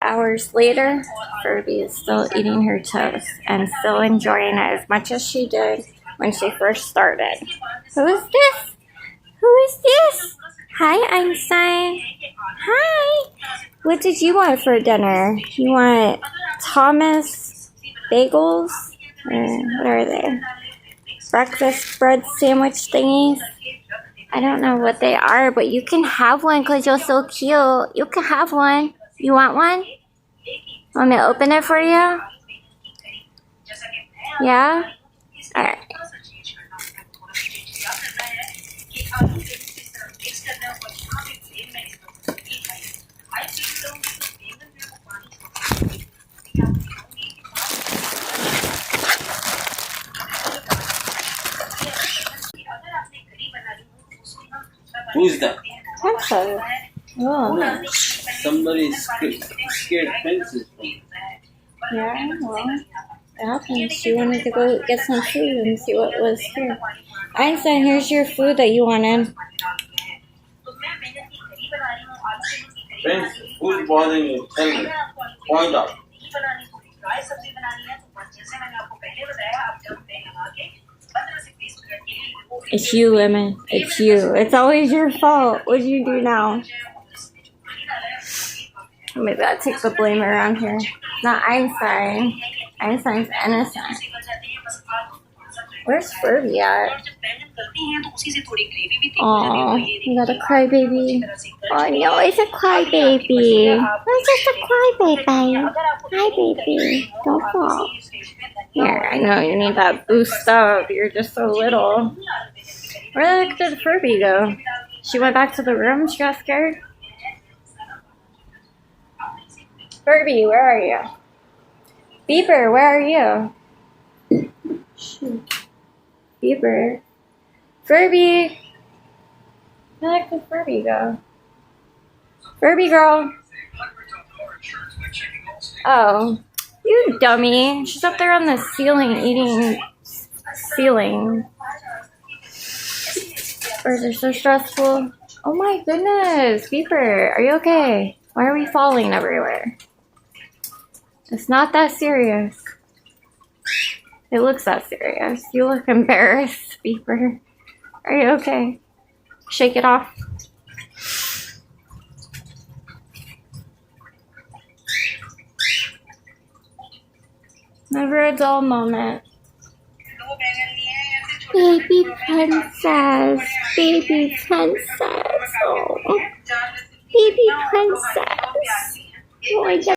hours later, Furby is still eating her toast and still enjoying it as much as she did when she first started. Who is this? Who is this? Hi, Einstein. Hi. What did you want for dinner? You want Thomas bagels? Or what are they? Breakfast bread sandwich thingies? I don't know what they are, but you can have one because you're so cute. You can have one. You want one? Want me to open it for you? Yeah? Alright. Who is that? Pencil. Oh. No. Somebody scared fences from me. Yeah, well, it happens. She wanted to go get some food and see what was here. Einstein, here's your food that you wanted. Friends, who's bothering you? Tell me. Point out. It's you, Lemon. It's you. It's always your fault. What do you do now? Maybe I'll take the blame around here. Not Einstein. Einstein's innocent. Where's Furby at? Aw, you got a crybaby. Oh no, it's a crybaby. It's just a crybaby. Hi, baby. Don't fall. Here, I know you need that boost up. You're just so little. Where the heck did Furby go? She went back to the room? She got scared? Furby, where are you? Beeper, where are you? Shoot. Beeper. Furby! Where the heck did Furby go? Furby girl! Oh. You dummy. She's up there on the ceiling eating ceiling. Birds are so stressful. Oh my goodness. Beeper, are you okay? Why are we falling everywhere? It's not that serious. It looks that serious. You look embarrassed, Beeper. Are you okay? Shake it off. Never a dull moment. Baby princess. Baby princess. Oh. Baby princess. Oh,